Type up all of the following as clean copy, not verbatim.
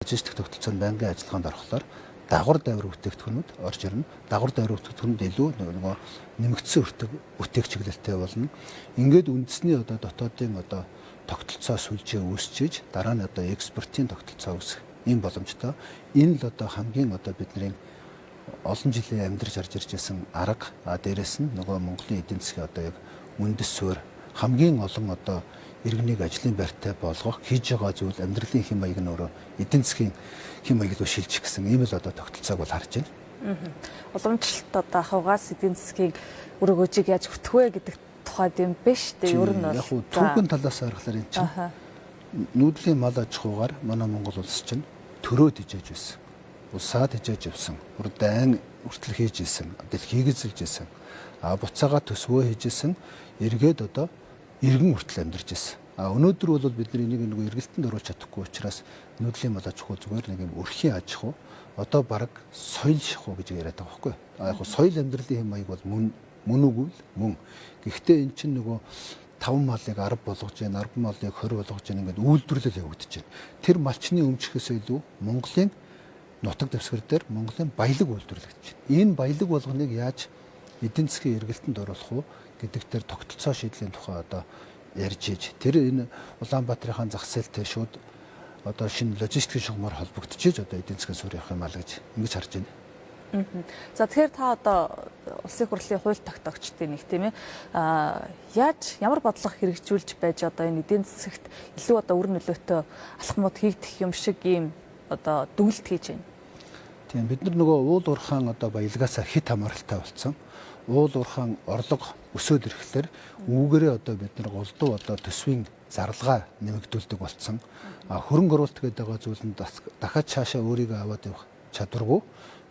Логистик тогтолцоонд байнгын ажиллагаанд орохлоор дагвар дайвар бүтээгдэхүүнүүд орж ирнэ. Дагвар дайвар бүтээгдэхүүнд илүү нөгөө нэмэгдсэн бүтээх чиглэлтэй болно. Ингээд үндэсний дотоодын тогтолцоо сүлжээ үүсчиж дараа нь экспортын тогтолцоо үүсэх ийм боломжтой. Энэ л хамгийн бидний олон жилийн амьдарч харж ирж байсан арга, дээрэс нь нөгөө Монголын эдийн засгийн яг үндэс суурь хамгийн олон иргэнийг ажлын байртай болгох хийж байгаа зүйл амьдралын хэм маяг нь өөрөө эдийн засгийн хэм маяг руу шилжих гэсэн ийм л тогтолцоог бол харж байна. Уламжлалт хавгаас эдийн засгийн үр өгөөжийг яаж хөтгөх вэ гэдэг тухайд юм биш үү? Ер нь бол яг түүхэн талаас харахаар энэ чинь нүүдлийн мал аж ахуйгаар манай Монгол улс чинь төрөөд ижээж байсан. Улсаад ижээж явсан. Дайн хүртэл хийж исэн. Дэлхийг эзэлж исэн. Буцаага төсвөө хийжсэн. Эргээд иргэн хүртэл амьдарч исэн. Өнөөдөр бол бид энийг нэг эргэлтэнд оруулж чадахгүй учраас нүүдлийн мал аж ахуй зүгээр нэг юм өрхийн аж ахуй баг соёл шахуу гэж яриад байгаа байхгүй. Яг соёл амьдралын хэм маяг бол мөн үгүй л мөн. Гэхдээ эн чинь нөгөө 5 малыг 10 болгож जैन 10 малыг 20 болгож जैन ингээд үйлдвэрлэл явагдаж байна. Тэр малчны өмчхөөс илүү Монголын нутаг дэвсгэр дээр Монголын баялаг үйлдвэрлэгдэж байна. Энэ баялаг болгоныг яаж эдийн засгийн эргэлтэнд оруулах уу гэдэг дээр тогтолцоо шийдлийн тухай ярьж ийж тэр энэ Улаанбаатарын зах зээлтэй шууд шинэ логистикийн шугамар холбогдчихж эдийн засгийн суурь явах юм аа гэж ингэж харж байна. За тэгэхээр та улсын хурлын хууль тогтоогчдын нэг тийм ээ яаж ямар бодлого хэрэгжүүлж байж энэ эдийн засагт илүү үр нөлөөтэй алхмууд хийгдэх юм шиг ийм дүгнэлт хийж байна. Тийм бид нар нөгөө уул уурхаан баялагаас хит хамааралтай болсон. Уул уурхаан орлого өсөөд ирэхлээр үүгээрээ бид нар голдуу төсвийн зарлагаа нэмэгдүүлдэг болсон. Хөрөнгө оруулалт гэдэг зүйл нь дахиад цаашаа өөрийгөө аваад явах чадваргүй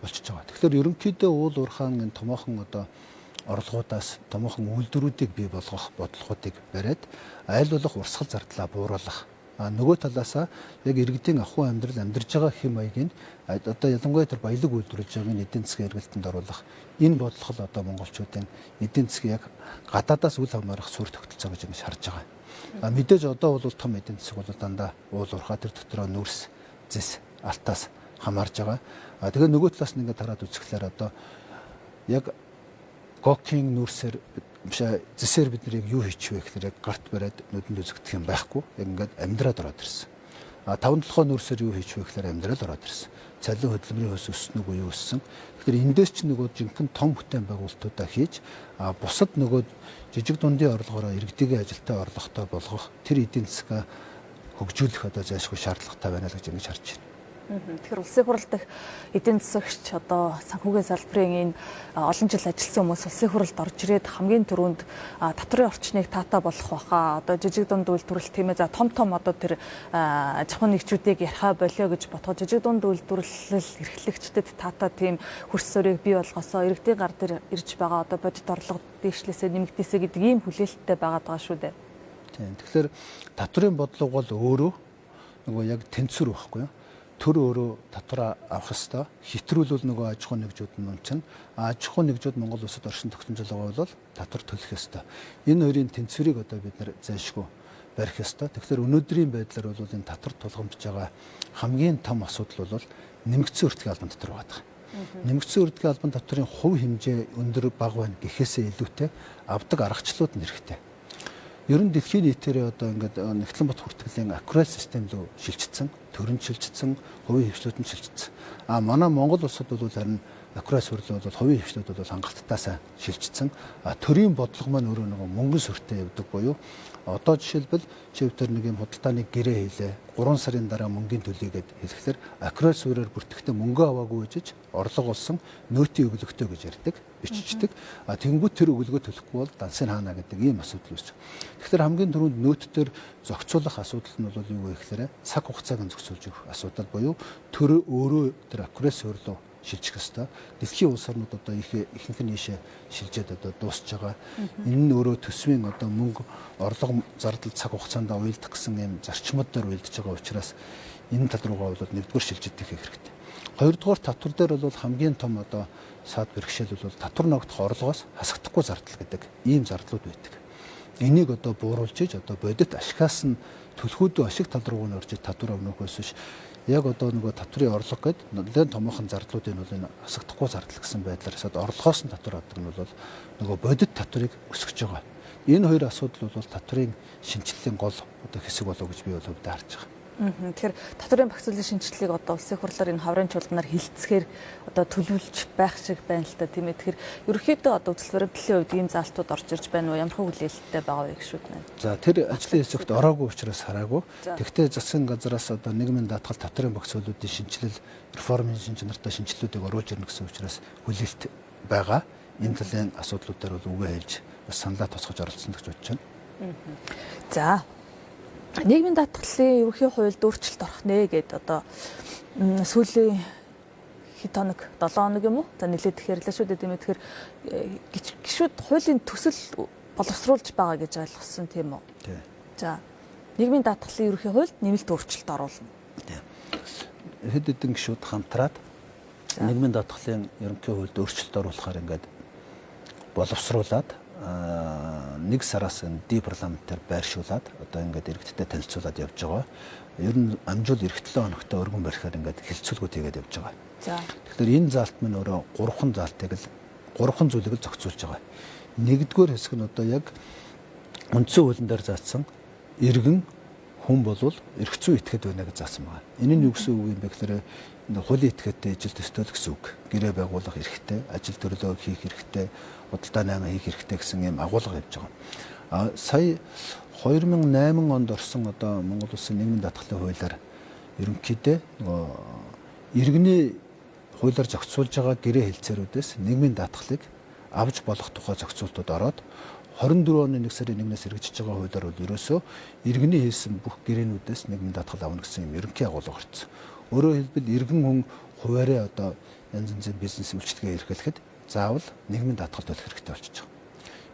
болчихж байгаа. Тэгэхээр ерөнхийдөө уул уурхаан энэ томоохон орлогоудаас томоохон үйлдвэрүүдийг бий болгох бодлогоодыг бариад аль болох урсгал зардлаа бууруулах. Нөгөө талаасаа яг иргэдийн ахуй амьдрал амьдарж байгаа хэм маягийг ялангуяа тэр баялаг үйлдвэрлэж байгааг эдийн засгийн эргэлтэнд оруулах энэ бодлого л монголчуудын эдийн засгийн яг гадаадаас үл хамаарах суурь тогтолцоо гэж ингэж харж байгаа. Мэдээж бол том эдийн засаг бол дандаа уул уурхай тэр дотроо нүрс, зэс, алтаас хамаарж байгаа. Тэгээ нөгөө талаас нь ингээд хараад үзэхлээр яг гокийн нүрсээр зэсээр бид нар яг юу хийчих вэ гэхээр яг гарт бариад нүдэнд үзэгдэх юм байхгүй. Яг ингээд амьдраад ороод ирсэн. 5 толгой нүрсээр юу хийчих вэ гэхээр амьдрал ороод ирсэн. Цалин хөдөлмөрийн хөөс өссөн үгүй юу өссөн. Тэгэхээр эндээс ч нөгөө жинхэнэ том бүтээн байгуулалтуудаа хийж бусад нөгөө жижиг дундын орлогоороо иргэдийн ажилтаа орлоготой болгох тэр эдийн засгаа хөгжүүлэх зайлшгүй шаардлагатай байна л гэж ингэж харж байна. Тэгэхээр улсын хурал дэх эдийн засагч санхүүгийн салбарын энэ олон жил ажилласан хүмүүс улсын хуралд орж ирээд хамгийн түрүүнд татварын орчныг таатай болох баха. Жижиг дунд үйлдвэрлэл тийм ээ. За том тэр аж ахуйн нэгжүүдийг ярихаа болио гэж бодоход жижиг дунд үйлдвэрлэл эрхлэгчдэд таатай тийм хөрс суурийг бий болгосоо иргэдийн гар дээр ирж байгаа бодит орлого дээшлээсээ нэмэгдээсэ гэдэг ийм хүлээлттэй байгаа шүү дээ. Тийм. Тэгэхээр татварын бодлого бол өөрөө нөгөө яг тэнцвэр байхгүй юу? Төр өөрөө татвараа авах ёстой. Хитрүүлвэл нөгөө аж ахуйн нэгжүүд нь унчна. Аж ахуйн нэгжүүд Монгол улсад оршин тогтнож байгаа бол татвар төлөх ёстой. Энэ хоёрын тэнцвэрийг бид нар зайлшгүй барих ёстой. Тэгэхээр өнөөдрийн байдлаар бол энэ татвар тулгамдж байгаа хамгийн том асуудал бол нэмэгдсэн өртгийн албан татвар байдаг. Нэмэгдсэн өртгийн албан татварын хувь хэмжээ өндөр бага байна гэхээсээ илүүтэй авдаг аргачлалууд нь хэрэгтэй. Ер нь дэлхийн нийтээр ингээд нэгтлэн бот хүртгэлийн аккурат систем рүү шилжчихсэн, төрөнд шилжчихсэн, хувийн хвшлүүд нь шилжчихсэн. Манай Монгол улсад бол харин аккурат суурил бол хувийн хвшлүүд бол хангалттай шилжчихсэн. Төрийн бодлого маань өөрөө нөгөө мөнгөн сүртэй явдаг буюу одоо жишээлбэл чивтер нэг юм худалдааны гэрээ хийлээ. 3 сарын дараа мөнгөний төлөйгээд хэлэхлээр аккурат суурьаар бүртгэхдээ мөнгө аваагүй гэж орлого олсон нөөтийн өглөгтэй гэж ярьдаг, биччихдэг. Тэнгүүд тэр өглөгөө төлөхгүй бол дансыг хаана гэдэг ийм асуудал үүсч. Тэгэхээр хамгийн түрүүнд нөөттөр зохицуулах асуудал нь бол юу вэ гэхээр цаг хугацааг нь зохицуулж өгөх асуудал буюу төр өөрөө тэр аккурат суурьлуу шилжих ёстой. Дэлхийн улс орнууд ихэнх нь ийшээ шилжээд дуусч байгаа. Энэ нь өөрөө төсвийн мөнгө орлого зардал цаг хугацаанд уйлдах гэсэн юм зарчмууд дээр уйлдж байгаа учраас энэ тал руугаа бол нэгдүгээр шилжиж идэх хэрэгтэй. Хоёрдугаар татвар дээр бол хамгийн том саад бэрхшээл бол татвар ногдох орлогоос хасагдахгүй зардал гэдэг ийм зардлууд байдаг. Энийг бууруулж иж бодит ашигаас нь төлхөөдөө ашиг тал руу нь орж татвар өгнөхөөс биш яг одоо нөгөө татврын орлого гэдэг нэлээд томоохон зардлуудын бол энэ асагдахгүй зардал гэсэн байдлаар орлогоос нь татвар авдаг нь бол нөгөө бодит татврыг өсгөж байгаа. Энэ хоёр асуудал бол татврын шинжилгээний гол одоо хэсэг болов гэж би бол өвдө харж байгаа. Тэгэхээр татврын багцуулалтын шинжилгээг одоо улсын хурлаар энэ хаврын чуулганаар хилцэхээр одоо төлөвлөж байх шиг байна л та тийм ээ. Тэгэхээр ерөнхийдөө одоо үзэл баримтлалын хувьд ийм заалтууд орж ирж байна уу? Ямар хүлээлттэй байгаа вэ гэж байна. За тэр ажлын хэсэгт ороогүй учраас хараагүй. Тэгвэл засгийн газараас одоо нийгмийн даатгал татврын багцуулалтын шинжилэл реформын шинжлэлтэй шинжилгүүдийг оруулж ирнэ гэсэн учраас хүлээлт байгаа. Энэ талын асуудлуудаар бол үгээ хэлж бас саналаа тусгаж оролцсон гэж бодож байна. За нийгмийн даатгалын ерөнхий хуульд өөрчлөлт орох нэ гэд одоо сүүлийн хэд хоног 7 хоног юм уу? За нэлээд их ярьлаа шүү дээ тийм ээ. Тэгэхээр гишүүд хуулийн төсөл боловсруулж байгаа гэж ойлгосон тийм үү? Тий. За нийгмийн даатгалын ерөнхий хуульд нэмэлт өөрчлөлт оруулна. Тий. Хэд хэдэн гишүүд хамтраад нийгмийн даатгалын ерөнхий хуульд өөрчлөлт оруулахаар ингээд боловсруулад нэг сараас ди парламентаар байршуулад одоо ингээд иргэдтэй танилцуулаад явж байгаа. Ер нь амжуул эх 7 хоногтой өргөн барихаар ингээд хилцүүлгүүд хийгээд явж байгаа. За. Тэгэхээр энэ заалт минь өөрөө 3 заалтыг л 3 зүйлийг л зохицуулж байгаа. Нэгдүгээр хэсэг нь одоо яг үндсэн хуулийн дээр заасан иргэн хүн болвол эрх зүй итгэхэд байна гэж заасан байгаа. Энэ нь юу гэсэн үг юм бэ гэхээр хуулийн этгээдтэй ижил төсtöөл гэсэн үг. Гэрээ байгуулах эрхтэй, ажил төрлөө хийх эрхтэй, худалдаа 8 хийх эрхтэй гэсэн юм агуулга явж байгаа. Сая 2008 онд орсон одоо Монгол Улсын нийгмийн даатгалын хуулиар ерөнхийдөө нөгөө иргэний хуулиар зохицуулж байгаа гэрээ хэлцээрүүдээс нийгмийн даатгалыг авч болох тухай зохицуултууд ороод 24 оны 1 сарын 1-ээс хэрэгжиж байгаа хуулиар бол ерөөсөө иргэний хийсэн бүх гэрээнүүдээс нийгмийн даатгал авна гэсэн юм ерөнхий агуулга гарсан. Өөрөөр хэлбэл иргэн хүн хуваараа одоо янз янзын бизнес үйлчлэгээ эрхлэхэд заавал нийгмийн даатгал төлөх хэрэгтэй болчихж байгаа.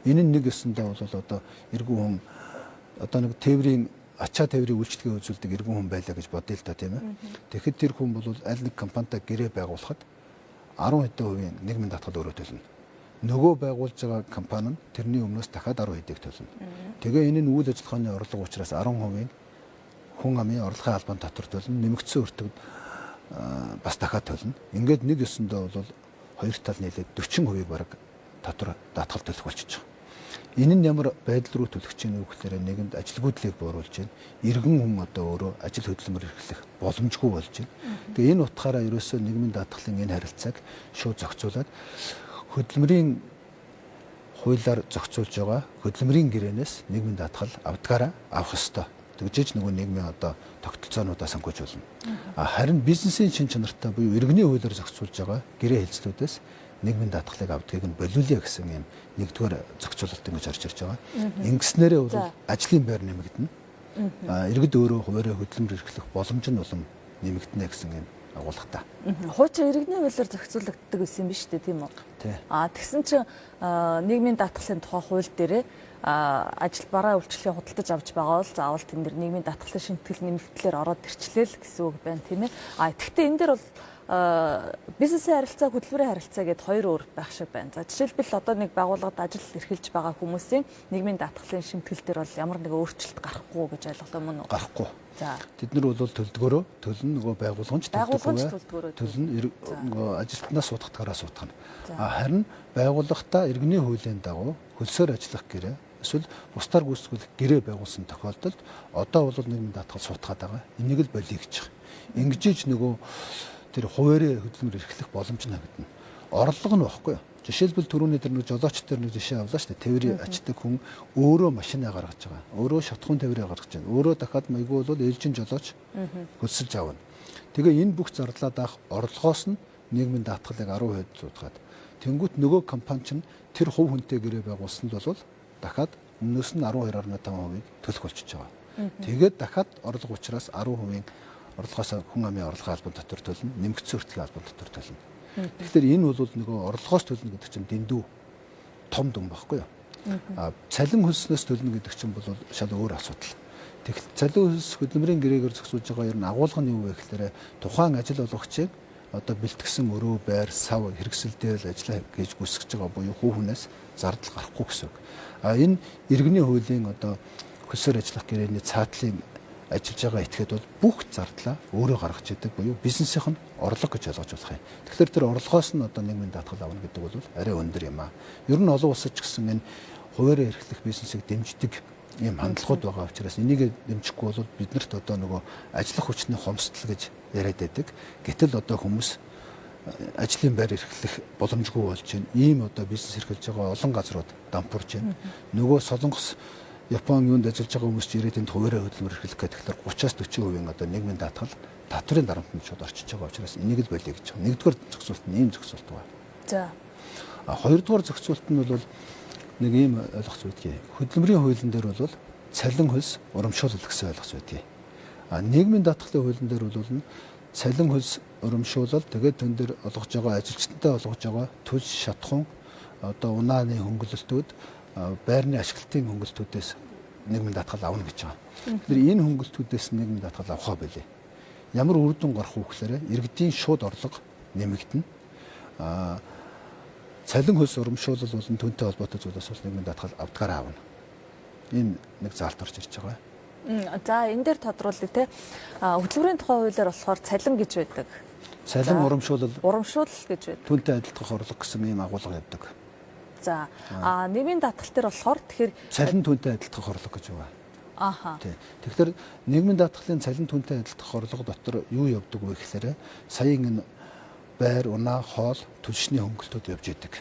Энэ нь нэг өсөндөө бол одоо иргэн хүн одоо нэг тээврийн ачаа тээврийн үйлчлэгээ үзүүлдэг иргэн хүн байлаа гэж бодъё л да тийм ээ. Тэгэхэд тэр хүн бол аль нэг компанитай гэрээ байгуулахад 10% нийгмийн даатгал өөрөө төлнө. Нөгөө байгуулж байгаа компани нь тэрний өмнөөс дахиад 10% төлнө. Тэгээ энэ нь үйл ажиллагааны орлого учраас 10% хүн амын орлогын албан татвар төлнө. Нэмэгдсэн өртөгд бас дахиад төлнө. Ингээд нэг ёсондоо бол хоёр тал нийлээд 40% бараг татвар даатгал төлөх болчихж байгаа. Энэ нь ямар байдал руу төлөх чинь үг гэхээр нэгэнд ажилгүйдлийг бууруулж байна. Иргэн хүн одоо өөрөө ажил хөдөлмөр эрхлэх боломжгүй болж байна. Тэгээ энэ утгаараа ерөөсөө нийгмийн даатгалын энэ харилцааг шууд зохицуулаад хөдөлмөрийн хуулиар зохицуулж байгаа хөдөлмөрийн гэрээнээс нийгмийн даатгал авдгаараа авах ёстой. Тэгжээж нөгөө нийгмийн одоо тогтолцоонуудаа санхүүж болно. Харин бизнесийн шин чанартай буюу иргэний хуулиар зохицуулж байгаа гэрээ хэлцлүүдээс нийгмийн даатгалыг авдгийг нь болиулъя гэсэн юм нэгдүгээр зохицуулалт ингэж орж ирж байгаа. Ингэснээрээ бол ажлын байр нэмэгдэнэ. Иргэд өөрөө хуваараа хөдөлмөр эрхлэх боломж нь улам нэмэгдэнэ гэсэн юм агуулгатай. Хуучин иргэний хуулиар зохицуулагддаг байсан юм биш үү тийм үү? Тий. Тэгсэн чинь нийгмийн даатгалын тухай хууль дээрээ ажил бараа үйлчлэгээ худалдаж авч байгаа бол заавал тэн дээр нийгмийн даатгалын шинтгэл нэмэгдлэр ороод ирчлээ л гэсэн үг байна тийм ээ. Тэгэхдээ энэ дээр бол бизнесийн харилцаа, хөдөлмөрийн харилцаа гэдээ хоёр өөр байх шиг байна. За жишээлбэл одоо нэг байгууллагад ажил эрхэлж байгаа хүмүүсийн нийгмийн даатгалын шинтгэл дээр бол ямар нэгэн өөрчлөлт гарахгүй гэж ойлгох юм уу? Гарахгүй. За. Тэд нар бол төлдгөөрөө төлнө нөгөө байгууллагч төлдгөөрөө төлнө нөгөө ажилтнаас суудахтаараа суудах нь. Харин байгууллагатаа иргэний хуулийн дагуу хөлсөөр ажиллах гэрээ эсвэл бусдаар гүйцэтгэх гэрээ байгуулсан тохиолдолд одоо бол нийгмийн даатгал суутгаад байгаа. Энийг л болиё гэж байгаа. Ингэжээж нөгөө тэр хуваараа хөдөлмөр эрхлэх боломж нэмэгдэнэ. Орлого нь багхгүй юу? Жишээлбэл түрүүний тэр нэг жолооч тэр нэг жишээ авлаа шүү дээ. Тээврийн ачдаг хүн өөрөө машинаа гаргаж байгаа. Өөрөө шатхуун тээврээ гаргаж байна. Өөрөө дахиад маягүй бол ээлжин жолооч хөлсөлж авна. Тэгээ энэ бүх зарлаад авах орлогоос нь нийгмийн даатгалыг 10% зуудгаад тэнгуут нөгөө компани чинь тэр хувь хүнтэй гэрээ байгуулсанд бол дахиад өмнөөс нь 12.5% төлөх болчихж байгаа. Тэгээд дахиад орлого учраас 10% орлогоос хүн амын орлогын албан татвар төлнө, нэмэгдсэн өртөгийн албан татвар төлнө. Тэгэхээр энэ бол нөгөө орлогоос төлнө гэдэг чинь дэндүү том дүн багхгүй юу? Цалин хөлснөөс төлнө гэдэг чинь бол шал өөр асуудал. Тэгэхээр цалин хөлс хөдөлмөрийн гэрээгээр зохицуулж байгаа ер нь агуулга нь юу вэ гэхээр тухайн ажил олгогчийг одоо бэлтгэсэн өрөө, байр, сав хэрэгсэлдээр ажиллаа гэж гүйцэтгэж байгаа буюу хүү хүнээс зардал гарахгүй гэсэн үг. Энэ иргэний хуулийн одоо хөлсөөр ажиллах гэрээний цаатлын ажиллаж байгаа этгээд бол бүх зардлаа өөрөө гаргаж идэг буюу бизнесийнх нь орлого гэж ойлгож болох юм. Тэгэхээр тэр орлогоос нь одоо нийгмийн даатгал авна гэдэг бол арай өндөр юм аа. Ер нь олон улсад ч гэсэн энэ хуваарь эрхлэх бизнесийг дэмждэг ийм хандлагууд байгаа учраас энийг дэмжихгүй бол биднэрт одоо нөгөө ажиллах хүчний хомсдол гэж яриад байдаг. Гэтэл одоо хүмүүс ажлын байр эрхлэх боломжгүй болж байна. Ийм одоо бизнес эрхэлж байгаа олон газрууд дампуурж байна. Нөгөө Солонгос Япон юунд ажиллаж байгаа хүмүүс ч ирээд энд хуваарь хөдөлмөр эрхлэх гэдэг тэгэхээр 30-40% одоо нийгмийн даатгал татврын дарамтнд шууд орчиж байгаа учраас энийг л болиё гэж байна. Нэгдүгээр зохицуулт нь ийм зохицуулт байна. За. Хоёрдугаар зохицуулт нь бол нэг ийм ойлгох зүйдгий. Хөдөлмөрийн хуулийн дээр бол цалин хөлс урамшуулал гэсэн ойлгох зүйдгий. Нийгмийн даатгалын хуулийн дээр бол цалин хөлс урамшуулал тэгээд тэн дээр олгож байгаа ажилчдантай олгож байгаа төлс шатхуун одоо унааны хөнгөлөлтүүд байрны ашиглалтын хөнгөлтүүдээс нийгмийн даатгал авна гэж байгаа. Тэгэхээр энэ хөнгөлтүүдээс нийгмийн даатгал авах байлээ. Ямар үр дүн гарах вэ гэхээр иргэдийн шууд орлого нэмэгдэнэ. Цалин хөлс урамшуулал болон түүнтэй холбоотой зүйлээс бол нийгмийн даатгал авдгаараа авна. Энэ нэг заалт орж ирж байгаа. За энэ дээр тодруулъя те. Хөдөлмөрийн тухай хуулиар болохоор цалин гэж байдаг. Цалин урамшуулал гэж байдаг. Түүнтэй адилдах орлого гэсэн ийм агуулга явдаг. За нийгмийн даатгал дээр болохоор тэгэхээр цалин түүнтэй адилдах орлого гэж байгаа. Ааха. Тэгэхээр нийгмийн даатгалын цалин түүнтэй адилдах орлого дотор юу явдаг вэ гэхээр саяын энэ байр, унаа, хоол, түлшний хөнгөлтүүд явж идэг.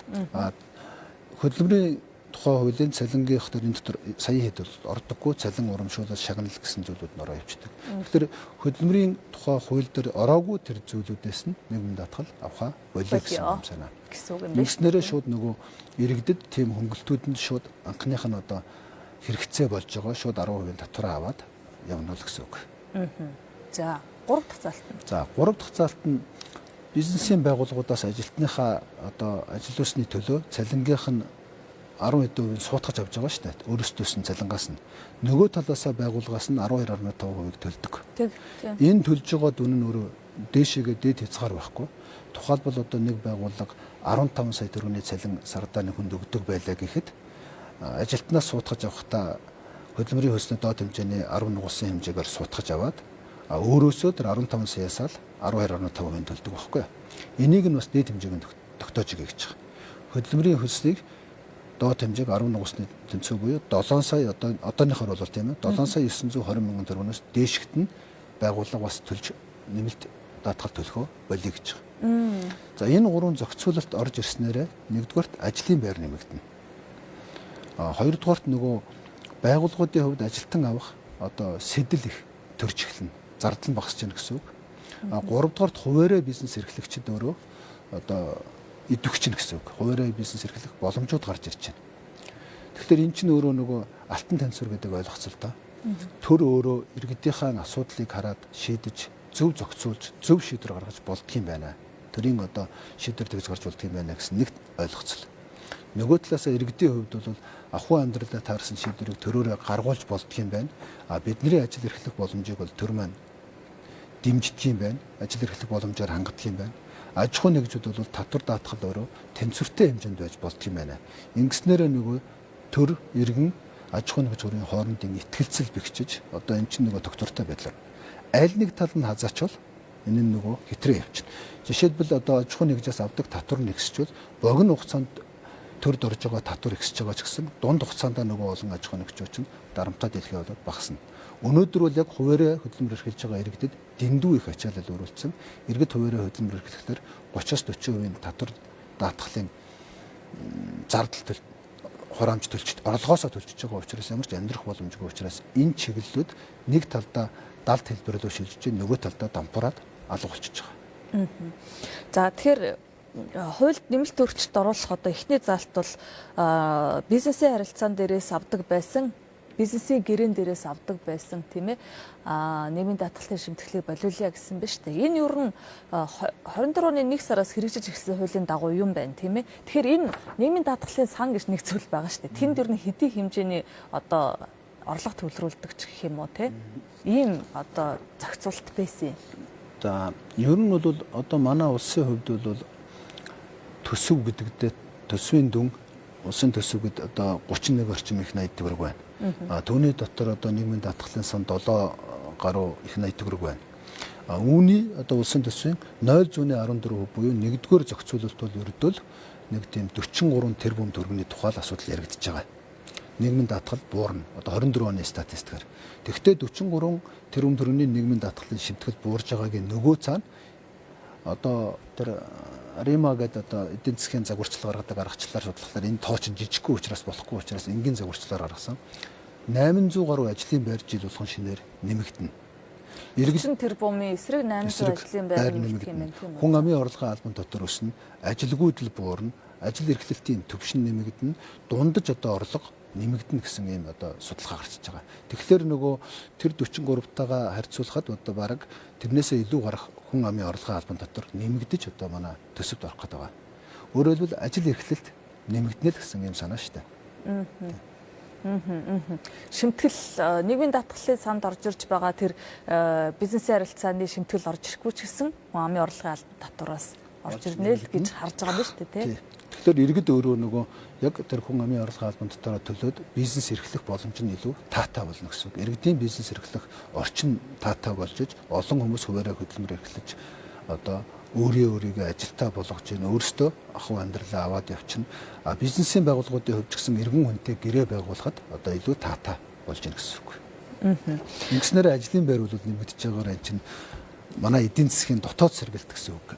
Хөдөлмөрийн тухай хуулийн цалингийнх төр энэ дотор сая хэд ордоггүй цалин урамшуулал шагнал гэсэн зүйлүүд нь ороо явждаг. Тэгэхээр хөдөлмөрийн тухай хууль дээр ороогүй тэр зүйлүүдээс нь нийгмийн даатгал авахаа болио гэсэн юм санаа. Гэсэн үг юм байна. Нэгснээрээ шууд нөгөө иргэдэд тийм хөнгөлтүүдэнд шууд анхных нь одоо хэрэгцээ болж байгаа шууд 10% татвараа аваад явна л гэсэн үг. За 3 дахь заалт нь. За 3 дахь заалт нь бизнесийн байгууллагуудаас ажилтныхаа одоо ажил үйлсний төлөө цалингийнх нь 10% суутгаж авч байгаа шүү дээ. Өөрөөсдөөс нь цалингаас нь. Нөгөө талаасаа байгууллагаас нь 12.5% төлдөг. Энэ төлж байгаа дүн нь өөрөө дээшээгээ дээд хязгаар байхгүй. Тухайлбал одоо нэг байгууллага 15 сая төгрөгийн цалин сардаа нэг хүнд өгдөг байлаа гэхэд ажилтнаас суутгаж авахдаа хөдөлмөрийн хөлсний доод хэмжээний 10 нугалсан хэмжээгээр суутгаж аваад өөрөөсөө тэр 15 саяасаа л 12.5% төлдөг байхгүй. Энийг нь бас дээд хэмжээнд тогтоож өгье гэж байгаа. Хөдөлмөрийн хөлсийг доод хэмжээг 10 нугасны тэнцүү буюу 7 сая одооныхоор бол тийм ээ 7 сая 920 мянган төгрөгөөс дээшгт нь байгууллага бас төлж нэмэлт даатгал төлөхөө болиё гэж байгаа. За энэ гурван зохицуулалт орж ирснээрээ нэгдүгээрт ажлын байр нэмэгдэнэ. Хоёрдугаарт нөгөө байгууллагуудын хувьд ажилтан авах одоо сэтэл их төрж эхэлнэ. Зардал нь багасж байна гэсэн үг. Гуравдугаарт хуваарай бизнес эрхлэгчид өөрөө одоо идэвхжин гэсэн үг. Хуваарай бизнес эрхлэх боломжууд гарч ирж байна. Тэгэхээр эн чинь өөрөө нөгөө алтан таньсвар гэдэг ойлголцол та. Төр өөрөө иргэдийнхээ асуудлыг хараад шийдэж, зөв зохицуулж, зөв шийдвэр гаргаж болдго юм байна. Төрийн одоо шийдвэр тэгж гарч болдго юм байна гэсэн нэг ойлголцол. Нөгөө талаасаа иргэдийн хувьд бол ахуй амьдралаа таарсан шийдвэрийг төрөөрөө гаргуулж болдго юм байна. Бидний ажил эрхлэх боломжийг бол төр маань дэмждэг юм байна. Ажил эрхлэх боломжоор хангадаг юм байна. Аж ахуй нэгжүүд бол татвар даатгал өөрөө тэнцвэртэй хэмжээнд байж болдго юм байна. Ингэснээр нөгөө төр иргэн аж ахуй нэгжүүрийн хоорондын итгэлцэл бэхжиж одоо эн чинь нөгөө доктортой байдлаар аль нэг тал нь хазаачвал энэ нь нөгөө хэтрээ явчихна. Жишээлбэл одоо аж ахуй нэгжээс авдаг татвар нэгсчвэл богино хугацаанд төрд орж байгаа татвар ихсэж байгаа ч гэсэн дунд хугацаанд нөгөө олон аж ахуй нэгжүүд чинь дарамттай дэлхий болоод багасна. Өнөөдөр бол яг хуваарай хөдөлмөр эрхэлж байгаа иргэдэд дэндүү их ачаалал өрүүлсэн. Иргэд хуваарай хөдөлмөр эрхлэхээр 30-40% татвар даатгалын зардал хураамж төлж орлогоосоо төлчихөж байгаа учраас ямар ч амьдрах боломжгүй учраас энэ чиглэлүүд нэг талдаа далд хэлбэрлөө шилжиж, нөгөө талдаа дампуураад алга болчихж байгаа. За тэгэхээр хуульд нэмэлт өөрчлөлт оруулах одоо эхний заалт бол бизнесийн харилцаан дээрээс авдаг байсан, бизнесийн гэрээн дээрээс авдаг байсан тийм ээ нийгмийн даатгалын шимтгэлийг болиулъя гэсэн байна шүү дээ. Энэ ер нь 24 оны 1 сараас хэрэгжиж эхэлсэн хуулийн дагуу юм байна тийм ээ. Тэгэхээр энэ нийгмийн даатгалын сан гэж нэг зүйл байгаа шүү дээ. Тэнд ер нь хэдийн хэмжээний одоо орлого төвлөрүүлдэг ч гэх юм уу тийм ийм одоо зохицуулт байсан. За ер нь бол одоо манай улсын хувьд бол төсөв гэдэгтээ төсвийн дүн улсын төсөв гэдэг одоо 31 орчим их 80 төгрөг байна. Түүний дотор одоо нийгмийн даатгалын сан 7 гаруй их 80 төгрөг байна. Үүний одоо улсын төсвийн 0.14% буюу нэгдүгээр зохицуулалт бол ердөө нэг тийм 43 тэрбум төгрөгийн тухай л асуудал яригдж байгаа. Нийгмийн даатгал буурна. Одоо 24 оны статистикаар. Тэгэхдээ 43 тэрбум төгрөгийн нийгмийн даатгалын шимтгэл буурж байгаагийн нөгөө цаана одоо тэр Рима гэдэг одоо эдийн засгийн загварчлал гаргадаг аргачлалаар судлахлаар энэ тоо чинь жижигхэн учраас болохгүй учраас энгийн загварчлалаар гаргасан 800 гаруй ажлын байр жил болгон шинээр нэмэгдэнэ. 30 тэрбумын эсрэг 800 ажлын байр нэмэгдэх юм байна тийм үү? Хүн амын орлогын албан дотор өснө, ажилгүйдэл буурна, ажил эрхлэлтийн төвшин нэмэгдэнэ, дундаж одоо орлого нэмэгдэнэ гэсэн ийм одоо судалгаа гарчиж байгаа. Тэгэхээр нөгөө тэр 43-таагаа харьцуулахад одоо бараг тэрнээсээ илүү гарах хүн амын орлогын албан дотор нэмэгдэж одоо манай төсөвд орох гэдэг байгаа. Өөрөөр хэлбэл ажил эрхлэлт нэмэгдэнэ л гэсэн ийм санаа шүү дээ. Шимтгэл нийгмийн даатгалын санд орж ирж байгаа тэр бизнесийн харилцааны шимтгэл орж ирэхгүй ч гэсэн хүн амын орлогын албан татвараас орж ирнэ л гэж харж байгаа юм шүү дээ тийм. Тэгэхээр иргэд өөрөө нөгөө яг тэр хүн амын орлогын албан татвараа төлөөд бизнес эрхлэх боломж нь илүү таатай болно гэсэн үг. Иргэдийн бизнес эрхлэх орчин таатай болж иж олон хүмүүс хуваараа хөдөлмөр эрхлэж одоо өөрийгөө ажилтаа болгож ийн өөрсдөө ахуй амьдралаа аваад явчихна. Бизнесийн байгууллагуудын хувьд ч гэсэн эргэн хүнтэй гэрээ байгуулахад одоо илүү таатай болж ийн гэсэн үг. Ингэснээр ажлын байр бол нэмэгдэж байгаагаар энэ чинь манай эдийн засгийн дотоод сэргэлт гэсэн үг.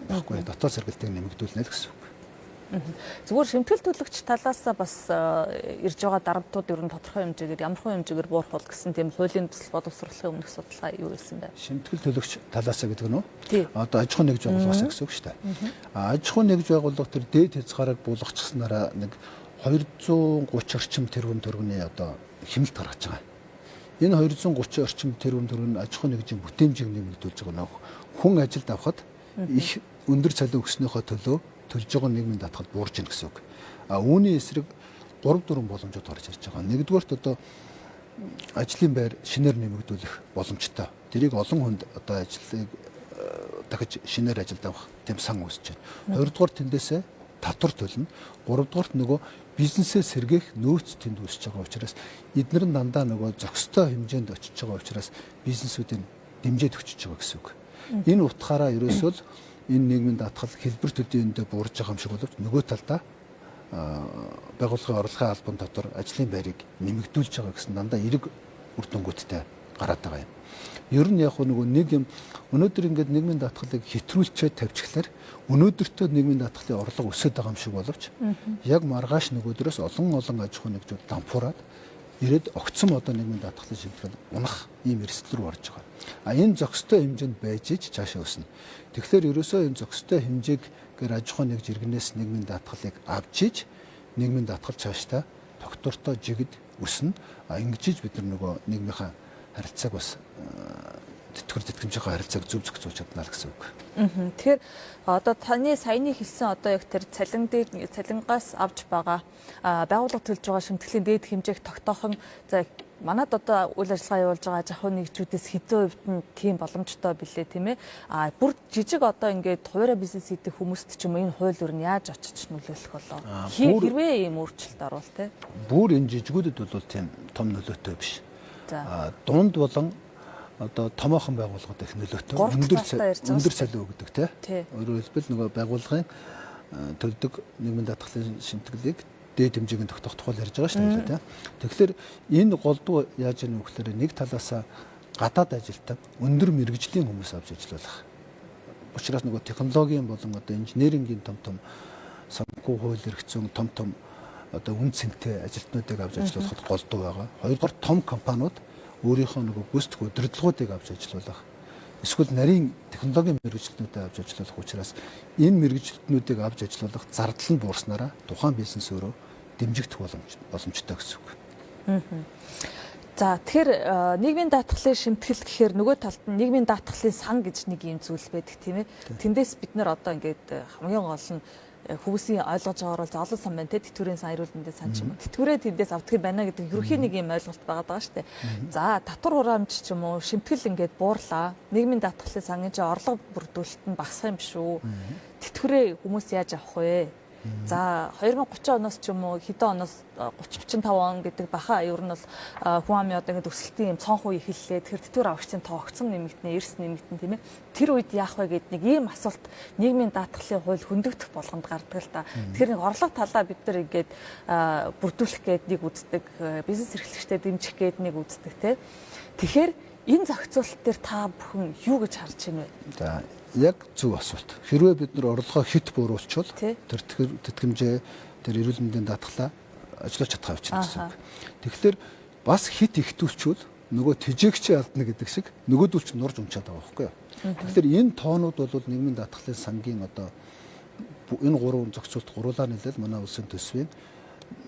Баггүй дотоод сэргэлтийг нэмэгдүүлнэ л гэсэн үг. Зүгээр шимтгэл төлөгч талаас бас ирж байгаа дарамтууд ер нь тодорхой хэмжээгээр ямархан хэмжээгээр буурах бол гэсэн тийм хуулийн төсөл боловсруулахын өмнөх судалгаа юу байсан бэ? Шимтгэл төлөгч талаас гэдэг нь одоо аж ахуй нэгж байгууллагаас гэсэн үг шүү дээ. Аж ахуй нэгж байгууллага тэр дээд хязгаарыг буулгачихснараа нэг 230 орчим тэрбум төгрөгийн одоо хэмнэлт гаргаж байгаа. Энэ 230 орчим тэрбум төгрөг нь аж ахуй нэгжийн бүтээмжийг нэмэгдүүлж байгаа нөх хүн ажилд авахад их өндөр цалин өгснөөхөө төлөө төлж байгаа нийгмийн даатгал буурж ийн гэсэн үг. Үүний эсрэг 3-4 боломжууд гарч ирж байгаа. Нэгдүгээрт одоо ажлын байр шинээр нэмэгдүүлэх боломжтой. Тэрийг олон хүнд одоо ажлыг дахиж шинээр ажилд авах тийм сан үүсэж байна. Хоёрдугаар тэндээсээ татвар төлнө. Гуравдугаарт нөгөө бизнесээ сэргээх нөөц тэнд үүсэж байгаа учраас эдгээр нь дандаа нөгөө зохистой хэмжээнд очиж байгаа учраас бизнесүүдийн дэмжиж өчөж байгаа гэсэн үг. Энэ утгаараа ерөөсөө л энэ нийгмийн даатгал хэлбэр төдийндээ буурж байгаа юм шиг боловч нөгөө талдаа байгууллагын орлогын албан дотор ажлын байрыг нэмэгдүүлж байгаа гэсэн дандаа эрэг үр дүнгуудтай гараад байгаа юм. Ер нь яг нөгөө нэг юм өнөөдөр ингээд нийгмийн даатгалыг хэтрүүлчээд тавьчихлаар өнөөдөртөө нийгмийн даатгалын орлого өсөд байгаа юм шиг боловч яг маргааш нөгөөдрөөс олон аж ахуй нэгжүүд дампуураад ирээд огцом одоо нийгмийн даатгалын шимтгэл унах ийм эрсдэл рүү орж байгаа. Энэ зохистой хэмжээнд байж ич цаашаа өснө. Тэгэхээр ерөөсөө энэ зохистой хэмжээг гэр аж ахуй нэгж иргэнээс нийгмийн даатгалыг авч иж нийгмийн даатгал цаашдаа тогтвортой жигд өснө. Ингэж бид нөгөө нийгмийнхаа харилцааг бас тэтгэмжийнхаа харилцааг зөв зохицуулж чадна л гэсэн үг. Тэгэхээр одоо таны саяны хэлсэн одоо яг тэр цалингаас авч байгаа байгууллага төлж байгаа шимтгэлийн дээд хэмжээг тогтоох нь за манад одоо үйл ажиллагаа явуулж байгаа аж ахуй нэгжүүдээс хэдэн хувьд нь тийм боломжтой билээ тийм ээ. Бүр жижиг одоо ингээд хуваараа бизнес хийдэг хүмүүст ч юм уу энэ хууль өөр нь яаж очиж нөлөөлөх болоо. Хэрвээ ийм өөрчлөлт орвол тийм. Бүр энэ жижигүүдэд бол тийм том нөлөөтэй биш. Дунд болон одоо томоохон байгууллагууд их нөлөөтэй өндөр цалин өгдөг тийм. Өөрөөр хэлбэл нөгөө байгууллагын төлдөг нийгмийн даатгалын шимтгэлийг дээд хэмжээгийн тогтоох тухай ярьж байгаа шүү дээ. Тэгэхээр энэ голдуу яаж яах вэ гэхээр нэг талаасаа гадаад ажилтдаг өндөр мэргэжлийн хүмүүс авч ажиллах. Учираас нөгөө технологийн болон одоо инженерингийн том санхүү хууль эрх зүйн том одоо үн цэнтэй ажилтнуудыг авч ажиллуулахад голдуу байгаа. Хоёрдугаар том компаниуд өөрийнхөө нөгөө гүйцэтгэх удирдлагуудыг авч ажиллуулах. Эсвэл нарийн технологийн мэргэжилтнүүдэд авч ажиллах учраас энэ мэргэжилтнүүдийг авч ажиллах зардал нь буурснараа тухайн бизнес өөрөө дэмжигдэх боломжтой гэсэн үг. За тэгэхээр нийгмийн даатгалын шимтгэл гэхээр нөгөө талд нь нийгмийн даатгалын сан гэж нэг юм зүйл байдаг тийм ээ. Тэндээс бид нэр одоо ингээд хамгийн гол нь хүүсийн ойлгож байгаагаар бол золон сан байна те тэтгэврийн сан эрүүлэндээ сан ч юм уу. Тэтгэврээ тэндээс авдаг байна гэдэг ерөнхий нэг юм ойлголт байгаа шүү дээ. За татвар хураамж ч юм уу шимтгэл ингээд буурлаа. Нийгмийн даатгалын сангийн чинь орлого бүрдүүлэлт нь багасах юм биш үү? Тэтгэврээ хүмүүс яаж авах вэ? За 2030 оноос ч юм уу хэдэн оноос 30 45 он гэдэг баха ер нь бол хүн амын одоо ингээд өсөлтийн юм цонх үе эхэллээ. Тэгэхээр тэтгэвэр авагчдын тоо огцом нэмэгдэнэ, эрс нэмэгдэнэ тийм ээ. Тэр үед яах вэ гэдэг нэг ийм асуулт нийгмийн даатгалын хууль хөндөгдөх болгонд гардаг л та. Тэгэхээр нэг орлого талаа бид нар ингээд бүрдүүлэх гээд нэг үздэг, бизнес эрхлэгчдэд дэмжих гээд нэг үздэг тийм. Тэгэхээр энэ зохицуулалт дээр та бүхэн юу гэж харж байна вэ? За яг зөв асуулт. Хэрвээ бид нар орлогоо хит бууруулчвал тэр тэтгэмжээ тэр эрүүл мэндийн даатгалаа ажиллаж чадхаа авчирна гэсэн үг. Тэгэхээр бас хит ихтүүлчвэл нөгөө тэжээгчээ алдна гэдэг шиг нөгөөдөл ч нурж унчаад байгаа байхгүй юу. Тэгэхээр энэ тоонууд бол нийгмийн даатгалын сангийн одоо энэ гурван зохицуулалт гуруулаа нийлэл манай улсын төсвийн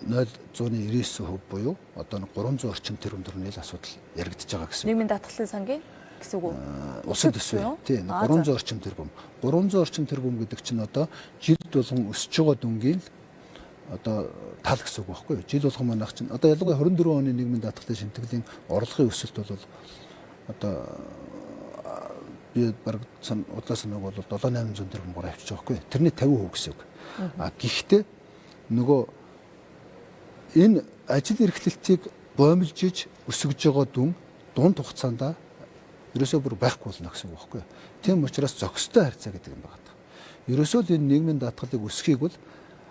0.99% буюу одоо 300 орчим тэрбум төгрөгийн асуудал яригдж байгаа гэсэн. Нийгмийн даатгалын сангийн гэсэн үг үү? Улсын төсвийн тийм 300 орчим тэрбум. 300 орчим тэрбум гэдэг чинь одоо жил болгон өсөж байгаа дүнгийн одоо тал гэсэн үг байхгүй юу? Жил болгон манайх чинь одоо ялангуяа 24 оны нийгмийн даатгалын шимтгэлийн орлогын өсөлт бол одоо би бараг удлаас нэг бол 7-800 тэрбум гөр авчиж байгаа байхгүй юу? Тэрний 50% гэсэн үг. Гэхдээ нөгөө энэ ажил эрхлэлтийг боомлжиж өсгөж байгаа дүн дунд хугацаанд ерөөсөө бүр байхгүй болно гэсэн үг байхгүй юу. Тийм учраас зохистой харьцаа гэдэг юм байна. Ерөөсөө л энэ нийгмийн даатгалыг өсгөхийг бол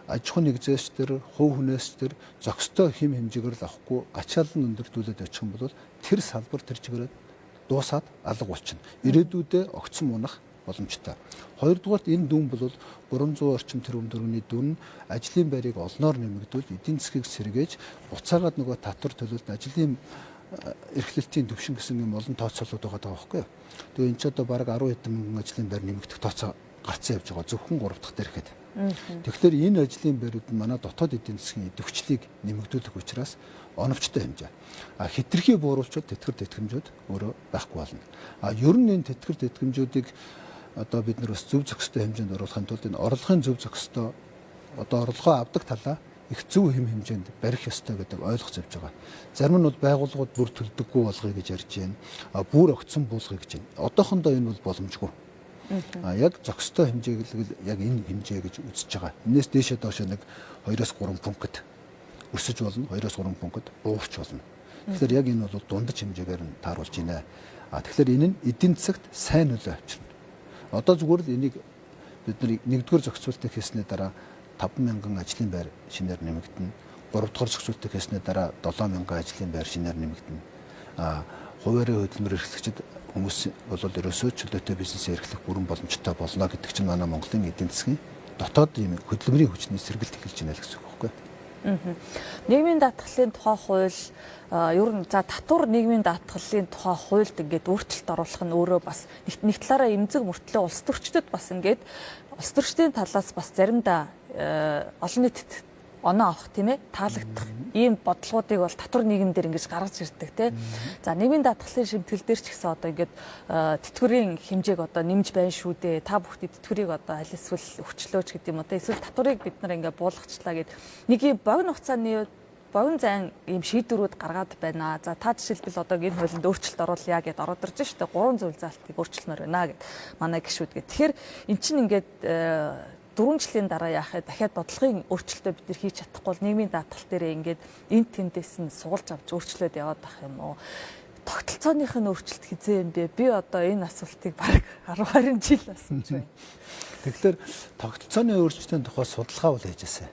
аж ахуйн нэгжээс тэр хувь хүнээс тэр зохистой хэм хэмжээгээр л авахгүй ачаалан өндөрдүүлээд очих юм бол тэр салбар тэр чигээрээ дуусаад алга болчихно. Ирээдүйдээ огцом унах боломжтой. Хоёрдугаарт энэ дүн бол 300 орчим тэрбум төгрөгийн дүн ажлын байрыг олноор нэмэгдүүл эдийн засгийг сэргээж буцаагаад нөгөө татвар төлөлт ажлын эрхлэлтийн төвшин гэсэн юм олон тооцоолууд байгаа байхгүй юу. Тэгээ энэ ч одоо бараг 10 хэдэн мянган ажлын байр нэмэгдэх тооцоо гарцсан явж байгаа зөвхөн 3 дахь дээр ихэд. Тэгэхээр энэ ажлын байрууд нь манай дотоод эдийн засгийн идэвхжлийг нэмэгдүүлэх учраас оновчтой хэмжээ. Хэтэрхий бууруулчвал тэтгэмжүүд өөрөө байхгүй болно. Ер нь энэ тэтгэмжүүдийг одоо бид нар бас зөв зохистой хэмжээнд оруулахын тулд энэ орлогын зөв зохистой одоо орлогоо авдаг талаа их зөв хэм хэмжээнд барих ёстой гэдэг ойлгох завж байгаа. Зарим нь бол байгууллагууд бүр төлдөггүй болгоё гэж ярьж байна. Бүр огцон буулгая гэж байна. Одоохондоо энэ бол боломжгүй. Яг зохистой хэмжээг яг энэ хэмжээ гэж үзэж байгаа. Энээс дээшээ доошоо нэг 2-3 пункт өсөж болно, 2-3 пункт буурч болно. Тэгэхээр яг энэ бол дундаж хэмжээгээр нь тааруулж байна. Тэгэхээр энэ нь эдийн засагт сайн нөлөө авчирна. Одоо зүгээр л энийг бид нар нэгдүгээр зохицуултыг хийсний дараа 5,000 ажлын байр шинээр нэмэгдэнэ. 3-р зохицуултыг хийсний дараа 7,000 ажлын байр шинээр нэмэгдэнэ. Хуваарийн хөдөлмөр эрхлэгчид хүмүүс бол ерөөсөө чөлөөтэй бизнесээ эрхлэх бүрэн боломжтой болно гэдэг чинь манай Монголын эдийн засгийн дотоод ийм хөдөлмөрийн хүчний сэргэлт эхэлж байна л гэсэн үг байхгүй. Нийгмийн даатгалын тухай хууль ер нь за татвар нийгмийн даатгалын тухай хуульд ингээд өөрчлөлт оруулах нь өөрөө бас нэг талаараа эмзэг мөртлөө улс төрчдөд бас ингээд улс төрчдийн талаас бас заримдаа олон нийтэд оноо авах тийм ээ таалагдах ийм бодлогоодыг бол татвар нийгэмдэр ингэж гаргаж ирдэг тийм. За нийгмийн даатгалын шимтгэл дээр ч гэсэн одоо ингээд тэтгэврийн хэмжээг одоо нэмж байна шүү дээ. Та бүхний тэтгэврийг одоо аль эсвэл өгчлөөч гэдэг юм одоо эсвэл татварыг бид нар ингээд буулгацлаа гэд нэг юм богино хугацааны богино зайн ийм шийдвэрүүд гаргаад байна. За та жишээлбэл одоо энэ хуулинд өөрчлөлт оруулъя гэд ороод ирж штэ 3 зүйл заалтыг өөрчлөмөр байна гэд манай гишүүд гэд. Тэгэхээр эн чинь ингээд 4 жилийн дараа яахад дахиад бодлогын өөрчлөлтөө бид нар хийж чадахгүй бол нийгмийн даатгал дээр ингээд энэ тэндээс нь суулж авч өөрчлөөд яваад байх юм уу? Тогтолцооных нь өөрчлөлт хизээ юм бэ? Би одоо энэ асуултыг бараг 10 жил асууж байна. Тэгэхээр тогтолцооны өөрчлөлтийн тухай судалгаа бол хийжсэн.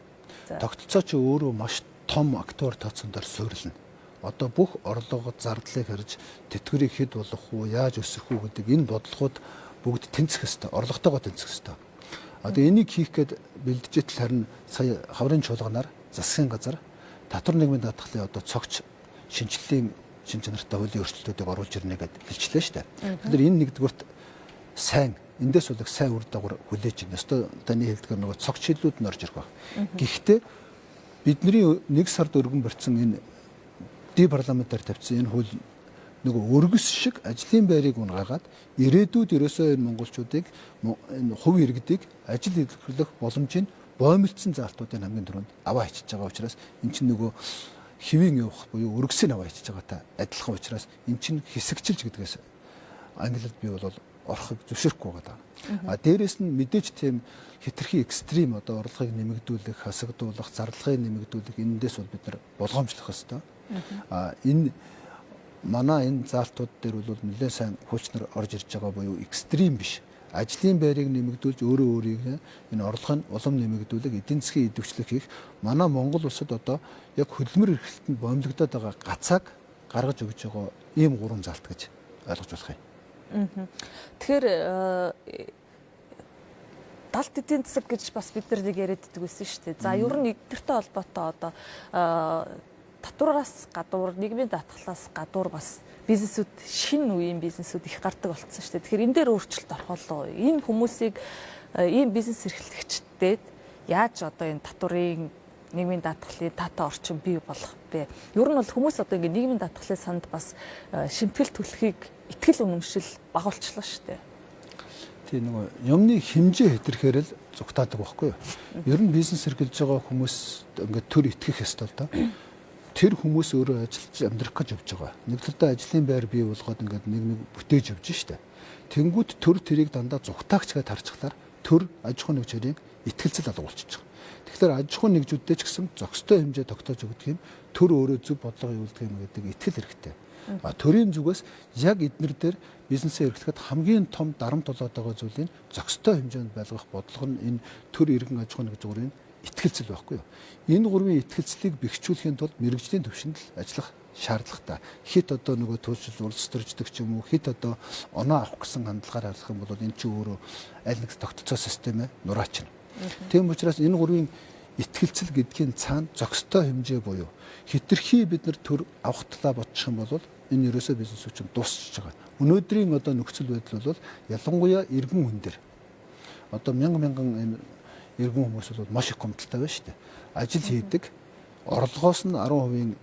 Тогтолцоо чи өөрөө маш том актуар тооцондор суурилна. Одоо бүх орлого зардлыг харж тэтгэврийг хэд болох уу, яаж өсөх үү гэдэг энэ бодлогууд бүгд тэнцэх ёстой, орлоготойгоо тэнцэх ёстой. Одоо энийг хийх гээд бэлдэж харин сая хаврын чуулганаар засгийн газар татвар нийгмийн даатгалын одоо цогц шинжиллийн шин чанартай хуулийн өөрчлөлтүүдийг оруулж ирнэ гэдээ хэлчихлээ шүү дээ. Тэгэхээр энэ нэгдүгürt сайн эндээс бол их сайн үр дагавар хүлээж байна. Өстой таны хэлдгээр нөгөө цогц шийдлүүд нь орж ирэх баг. Гэхдээ бидний 1 сард өргөн барьсан энэ ди парламентаар тавьсан энэ хууль нөгөө өргөс шиг ажлын байрыг унгаагаад ирээдүйд ерөөсөө энэ монголчуудыг энэ хувь иргэдийг ажил эрхлэх боломжийг боомлцсон заалтуудын хамгийн түрүүнд аваа хийчихэж байгаа учраас эн чинь нөгөө хэвийн явах буюу өргөсийг аваа хийчихэж байгаатай адилхан учраас эн чинь хэсэгчилж гэдгээс англиад би бол орохыг зөвшөөрөхгүй байгаа. Дээрээс нь мэдээж тийм хэтэрхий экстрим одоо орлогыг нэмэгдүүлэх, хасагдуулах, зарлагыг нэмэгдүүлэх энэндээс бол бид нар болгоомжлох ёстой. Энэ манай энэ заалтууд дээр бол нэлээд сайн хуучнаар орж ирж байгаа буюу экстрим биш. Ажлын байрыг нэмэгдүүлж өөрөө өөрийг энэ орлогын улам нэмэгдүүлэх, эдийн засгийн идэвхжлэх хийх манай Монгол улсад одоо яг хөдөлмөр эрхлэлтэнд бомлогдоод байгаа гацааг гаргаж өгч байгаа ийм 3 заалт гэж ойлгож болох юм. Тэгэхээр далд эдийн засаг гэж бас бид нар нэг яриад байдаг байсан шүү дээ. За ер нь эдгэртэй холбоотой одоо татвараас гадуур, нийгмийн даатгалаас гадуур бас бизнесүүд шинэ үеийн бизнесүүд их гардаг болсон шүү дээ. Тэгэхээр энэ дээр өөрчлөлт орхолоо. Энэ хүмүүсийг ийм бизнес эрхлэгчдэд яаж одоо энэ татварын нийгмийн даатгалын таатай орчин бий болох вэ? Ер нь бол хүмүүс одоо ингэ нийгмийн даатгалын санд бас шимтгэл төлөхийг итгэл үнэмшил багуулчлаа шүү дээ. Тийм нөгөө юмны хэмжээ хэтэрхээр л зүгтаадаг байхгүй юу? Ер нь бизнес эрхэлж байгаа хүмүүс ингээд төр итгэх ёстой л доо. Тэр хүмүүс өөрөө ажиллаж амьдрах гэж явж байгаа. Нэг талдаа ажлын байр бий болгоод ингээд нэг бүтээж явж штэ. Тэнгүүд төр тэрийг дандаа зүгтаагчгээд харчихлаар төр аж ахуйн нэгжийн итгэлцэл алга болчихж байгаа. Тэгэхээр аж ахуйн нэгжүүдтэй ч гэсэн зохистой хэмжээ тогтоож өгдөг юм. Төр өөрөө зөв бодлого явуулдаг юм гэдэг итгэл хэрэгтэй. Төрийн зүгээс яг эднэр дээр бизнесээ эрхлэхэд хамгийн том дарамт болоод байгаа зүйлийн зохистой хэмжээнд байлгах бодлого нь энэ төр иргэн аж ахуйн нэгжүүрийн итгэлцэл байхгүй юу? Энэ гурвын итгэлцлийг бэхжүүлэхийн тулд мэрэгжлийн түвшинд л ажиллах шаардлагатай. Хит одоо нөгөө төлөвлөлт улстөрждөг ч юм уу, хит одоо оноо авах гэсэн хандлагаар харах юм бол энэ чинь өөрөө аль нэг тогтолцоо системээ нураачна. Тийм учраас энэ гурвын итгэлцэл гэдгийн цаана зохистой хэмжээ буюу хитрхи бид нар төр авах талаа бодчих юм бол энэ ерөөсөө бизнесүүч дуусчихж байгаа. Өнөөдрийн одоо нөхцөл байдал бол ялангуяа иргэн хүн дээр одоо мянган иргэн хүмүүс бол маш их гомдолтой байна шүү дээ. Ажил хийдэг, орлогоос нь 10%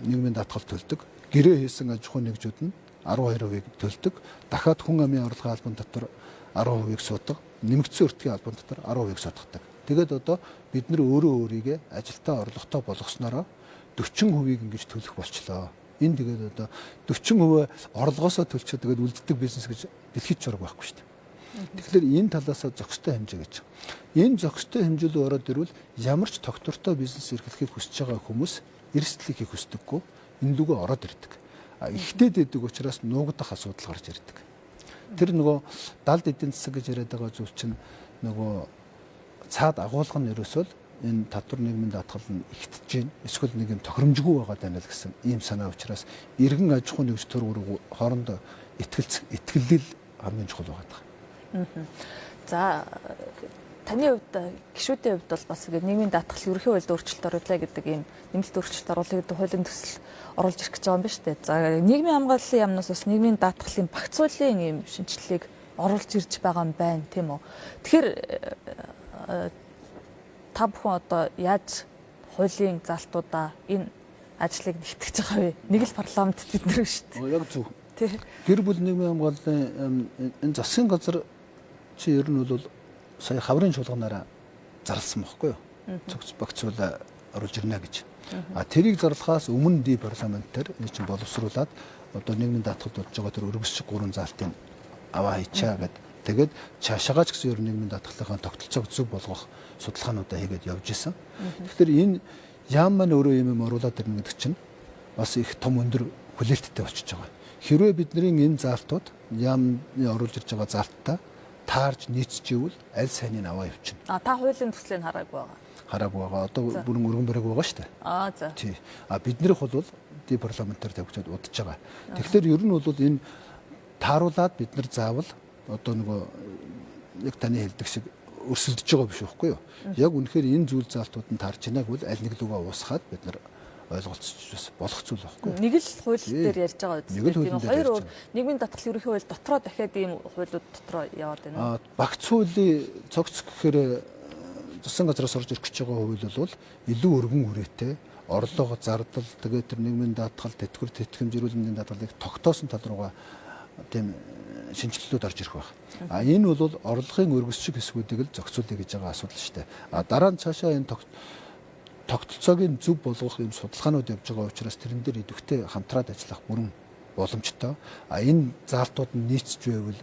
нийгмийн даатгал төлдөг, гэрээ хийсэн аж ахуйн нэгжүүд нь 12% төлдөг, дахиад хүн амын орлогын албан дотор 10% суудаг, нэмэгдсэн өртгийн албан дотор 10% сууддаг. Тэгээд одоо бид нар өөрөө өөрийгөө ажилтаа орлоготой болгоснороо 40% ингэж төлөх болчлоо. Энэ тэгээд одоо 40% орлогоосоо төлчөө тэгээд үлддэг бизнес гэж дэлхийд чураг байхгүй шүү дээ. Тэгэхээр энэ талаас зохистой хэмжээ гэж. Энэ зохистой хэмжээ рүү ороод ирвэл ямар ч тогтвортой бизнес эрхлэхийг хүсэж байгаа хүмүүс эрсдлийг хийх хүсдэггүй, энэ лүгөө ороод ирдэг. Ихтэй дэдэг учраас нуугдах асуудал гарч ирдэг. Тэр нөгөө далд эдийн засаг гэж яриад байгаа зүйл чинь нөгөө цаад агуулга нь ерөөсөө энэ татвар нийгмийн даатгал нь ихтэж гин эсвэл нэг юм тохиромжгүй байгаа даа л гэсэн ийм санаа учраас иргэн аж ахуйн нэгж төр хоорондоо итгэлэл хамгийн чухал байгаа. За таны хувьд гишүүдийн хувьд бол бас ингэ нийгмийн даатгал ерөнхий хуульд өөрчлөлт оруулаа гэдэг ийм нэмэлт өөрчлөлт оруулах гэдэг хуулийн төсөл оруулж ирэх гэж байгаа юм байна шүү дээ. За нийгмийн хамгааллын яамнаас бас нийгмийн даатгалын багц хуулийн ийм шинжилгээг оруулж ирж байгаа юм байна тийм үү. Тэгэхээр та бүхэн одоо яаж хуулийн залтуудаа энэ ажлыг нэгтгэж байгаа вэ? Нэг л парламент бид нар шүү дээ. Яг зөв. Гэр бүл нийгмийн хамгааллын энэ засгийн газар чи ер нь бол сая хаврын чуулганаараа зарласан байхгүй юу? Цогц багцуулаа оруулж ирнэ гэж. Тэрийг зарлахаас өмнө ди парламент дээр энэ чинь боловсруулад одоо нийгмийн даатгалд болж байгаа тэр өргөсч 3 заалтын аваа хийчаа гэд. Тэгээд цаашаагач гэсэн ер нь нийгмийн даатгалынхаа тогтолцоог зөв болгох судалгаануудаа хийгээд явж исэн. Тэгэхээр энэ яам маань өөрөө юм оруулаад ирнэ гэдэг чинь бас их том өндөр хүлээлттэй болчихж байгаа. Хэрвээ бидний энэ заалтууд яамны оруулж ирж байгаа заалттай таарж нийцчихвэл аль сайныг аваа явчихна. Та хуулийн төслийг хараагүй байгаа. Хараагүй байгаа. Одоо бүрэн өргөн бараг байгаа шүү дээ. За. Тий. Биднийх бол ди парламентаар тавьчихад удаж байгаа. Тэгэхээр ер нь бол энэ тааруулаад бид нар заавал одоо нөгөө яг таны хэлдэг шиг өрсөлдөж байгаа биш үхгүй юу? Яг үнэхээр энэ зүйл заалтууд нь таарч байгааг бол аль нэг лугаа уусгаад бид нар ойлголцож болох зүйл байхгүй. Нэг л хууль дээр ярьж байгаа үстэй. Тийм хоёр нийгмийн даатгал ерөнхий хууль дотроо дахиад ийм хуулиуд дотроо яваад байна. Багц хуулийн цогц гэхээр засгийн газраас орж ирэх гэж байгаа хууль бол илүү өргөн үрээтэй орлого зардал тэгээд тэр нийгмийн даатгал тэтгэвэр тэтгэмжрүүлэнгийн даатгалыг тогтоосон тал руугаа тийм шинжилэлүүд орж ирэх байна. Энэ бол орлогын өргөсчиг хэсгүүдийг л зохицуулъя гэж байгаа асуудал шүү дээ. Дараа нь цаашаа энэ тогтолцоогийн зөв болгох юм судалгаанууд явж байгаа учраас тэрэн дээр идэвхтэй хамтраад ажиллах бүрэн боломжтой. Энэ заалтууд нь нийцж байвал